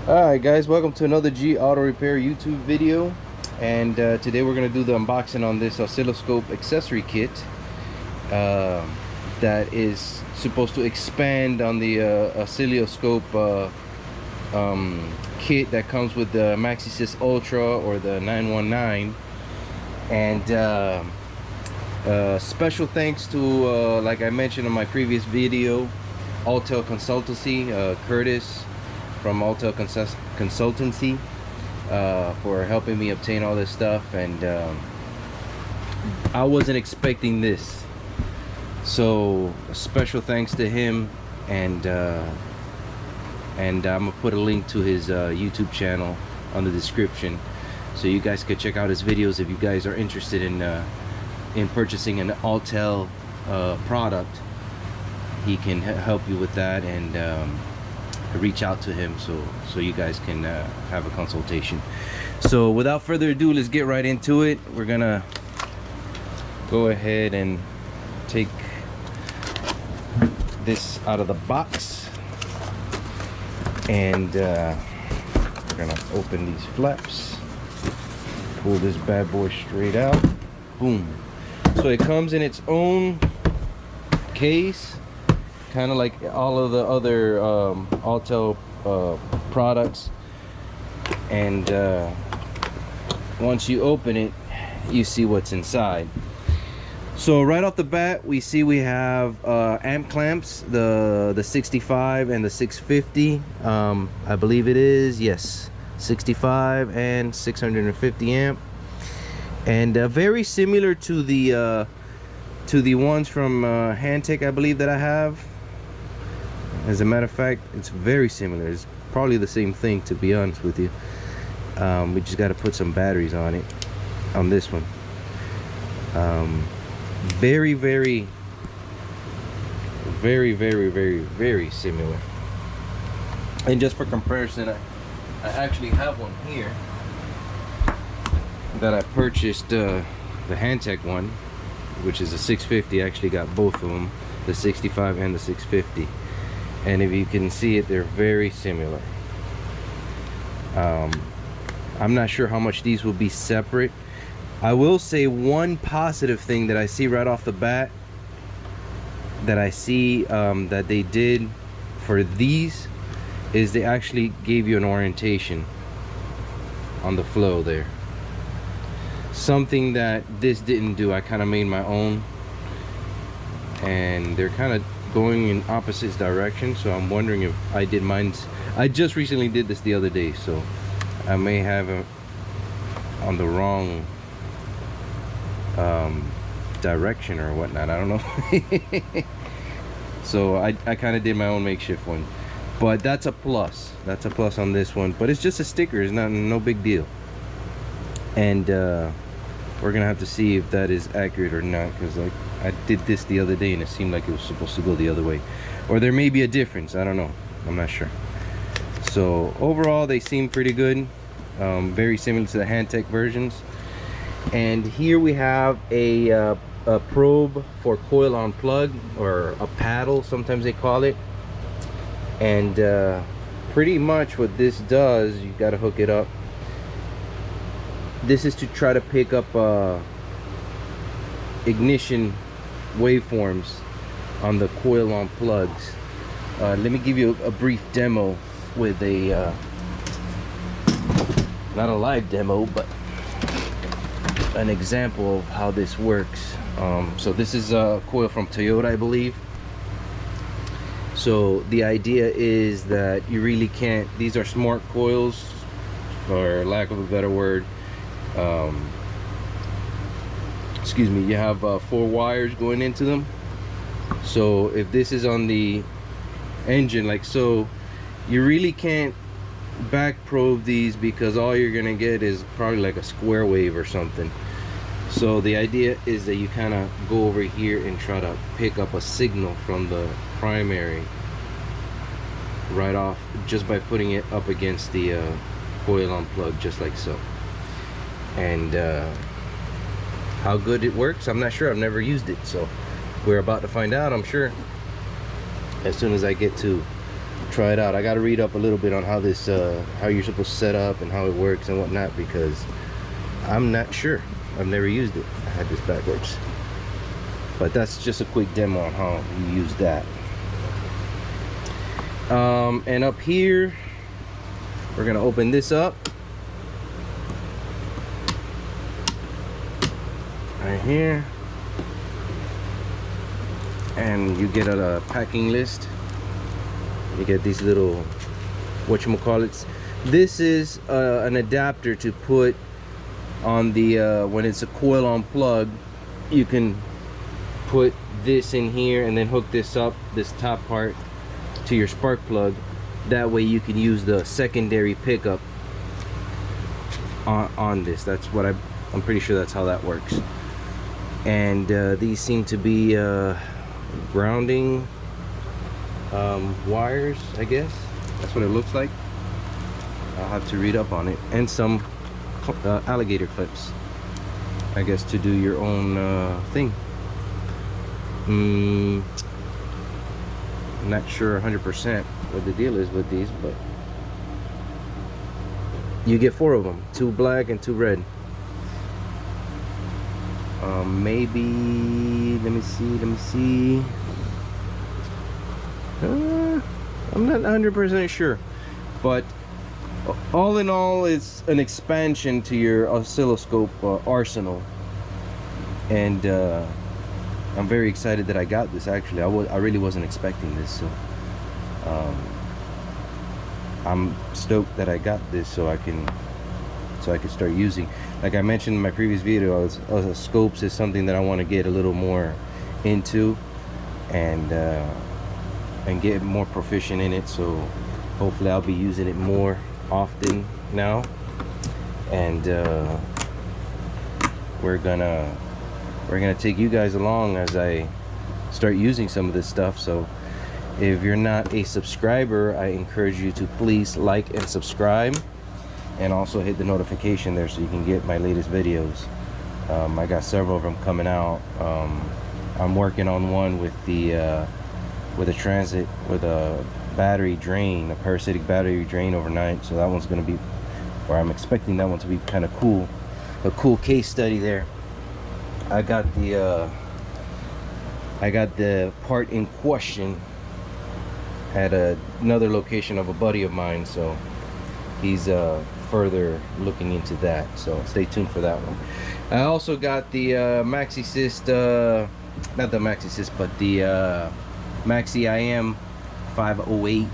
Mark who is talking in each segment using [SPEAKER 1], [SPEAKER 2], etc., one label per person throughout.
[SPEAKER 1] Alright guys, welcome to another G Auto Repair YouTube video. And today we're going to do the unboxing on this oscilloscope accessory kit that is supposed to expand on the oscilloscope kit that comes with the MaxiSys Ultra or the 919. And special thanks to, like I mentioned in my previous video, Autel Consultancy, Curtis from Autel Consultancy, for helping me obtain all this stuff. And I wasn't expecting this, so special thanks to him. And I'm gonna put a link to his YouTube channel on the description, so you guys could check out his videos if you guys are interested in purchasing an Autel product. He can help you with that, and reach out to him so you guys can have a consultation. So without further ado, let's get right into it. We're gonna go ahead and take this out of the box, and we're gonna open these flaps, pull this bad boy straight out. Boom. So it comes in its own case, kind of like all of the other Autel products. And once you open it, you see what's inside. So right off the bat, we see we have amp clamps, the 65 and the 650. I believe it is, yes, 65 and 650 amp, and very similar to the ones from Handtech, I believe, that I have. As a matter of fact, it's very similar. It's probably the same thing, to be honest with you. We just got to put some batteries on it, on this one. Very similar. And just for comparison, I actually have one here that I purchased, the Handtech one, which is a 650. I actually got both of them, the 65 and the 650. And if you can see it, they're very similar. I'm not sure how much these will be separate. I will say one positive thing that I see right off the bat, that I see that they did for these, is they actually gave you an orientation on the flow there. Something that this didn't do. I kind of made my own, and they're kind of going in opposite directions, so I'm wondering if I did mine. I just recently did this the other day, so I may have it on the wrong direction or whatnot. I don't know. So I kind of did my own makeshift one, but that's a plus. That's a plus on this one. But it's just a sticker. It's no big deal. And we're gonna have to see if that is accurate or not, because like I did this the other day and it seemed like it was supposed to go the other way, or there may be a difference. I don't know. I'm not sure. So overall, they seem pretty good. Very similar to the Handtech versions. And here we have a probe for coil on plug, or a paddle, sometimes they call it. And pretty much what this does, you got to hook it up. This is to try to pick up ignition waveforms on the coil on plugs. Let me give you a brief demo with a not a live demo, but an example of how this works. So this is a coil from Toyota, I believe. So the idea is that you really can't, these are smart coils, for lack of a better word. Excuse me. You have 4 wires going into them. So if this is on the engine like so, you really can't back probe these, because all you're gonna get is probably like a square wave or something. So the idea is that you kind of go over here and try to pick up a signal from the primary right off, just by putting it up against the coil on plug, just like so. And how good it works, I'm not sure. I've never used it, so we're about to find out, I'm sure, as soon as I get to try it out. I got to read up a little bit on how this how you're supposed to set up and how it works and whatnot, because I'm not sure. I've never used it. I had this backwards, but that's just a quick demo on how you use that. And up here, we're gonna open this up right here, and you get a packing list. You get these little whatchamacallits. This is an adapter to put on the when it's a coil on plug. You can put this in here and then hook this up, this top part, to your spark plug. That way you can use the secondary pickup on this. That's what I'm pretty sure that's how that works. And these seem to be grounding wires, I guess. That's what it looks like. I'll have to read up on it. And some alligator clips, I guess, to do your own thing. I'm not sure 100% what the deal is with these, but you get 4 of them, 2 black and 2 red. Maybe, let me see. I'm not 100% sure, but all in all, it's an expansion to your oscilloscope arsenal. And I'm very excited that I got this. Actually, I really wasn't expecting this, so I'm stoked that I got this, so I can start using. Like I mentioned in my previous video, scopes is something that I want to get a little more into, and get more proficient in it. So hopefully I'll be using it more often now, and we're gonna take you guys along as I start using some of this stuff. So if you're not a subscriber, I encourage you to please like and subscribe, and also hit the notification there so you can get my latest videos. I got several of them coming out. I'm working on one with the with a transit with a battery drain, a parasitic battery drain overnight. So that one's gonna be, or I'm expecting that one to be kind of cool, a cool case study there. I got the part in question at another location of a buddy of mine, so he's further looking into that, so stay tuned for that one. I also got the MaxiSys, not the MaxiSys, but the Maxi IM 508,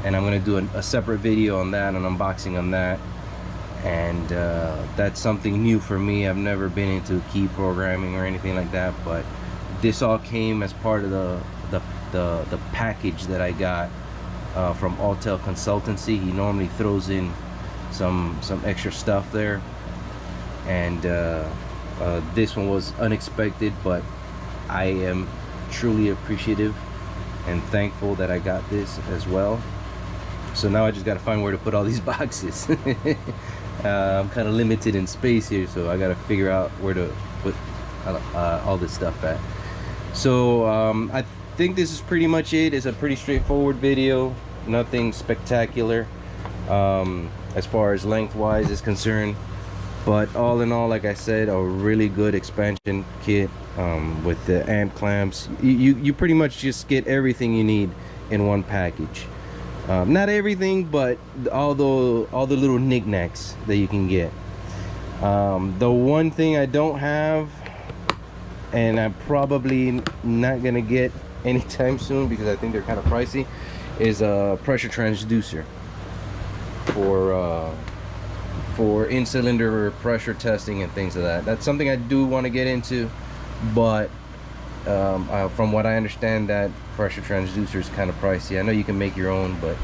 [SPEAKER 1] and I'm going to do a separate video on that, an unboxing on that. And that's something new for me. I've never been into key programming or anything like that, but this all came as part of the package that I got from Autel Consultancy. He normally throws in some extra stuff there, and this one was unexpected, but I am truly appreciative and thankful that I got this as well. So now I just got to find where to put all these boxes. I'm kind of limited in space here, so I got to figure out where to put all this stuff at. So I think this is pretty much it. It's a pretty straightforward video, nothing spectacular as far as lengthwise is concerned, but all in all, like I said, a really good expansion kit with the amp clamps. You pretty much just get everything you need in one package. Not everything, but all the little knickknacks that you can get. The one thing I don't have, and I'm probably not gonna get anytime soon because I think they're kind of pricey, is a pressure transducer for in-cylinder pressure testing and things of that. That's something I do want to get into, but from what I understand, that pressure transducer is kind of pricey. I know you can make your own, but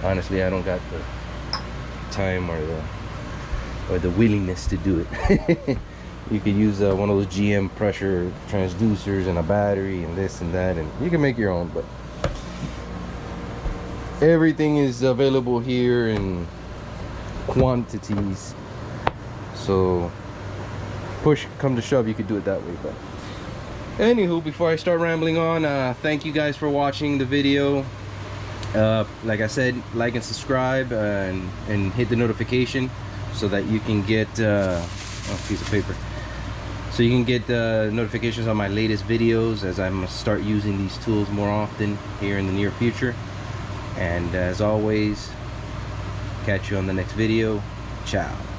[SPEAKER 1] honestly, I don't got the time or the willingness to do it. You could use one of those GM pressure transducers and a battery and this and that, and you can make your own, but everything is available here in quantities, so push come to shove, you could do it that way. But anywho, before I start rambling on, thank you guys for watching the video. Like I said, like and subscribe, and hit the notification so that you can get piece of paper, so you can get notifications on my latest videos, as I'm gonna start using these tools more often here in the near future. And as always, catch you on the next video. Ciao.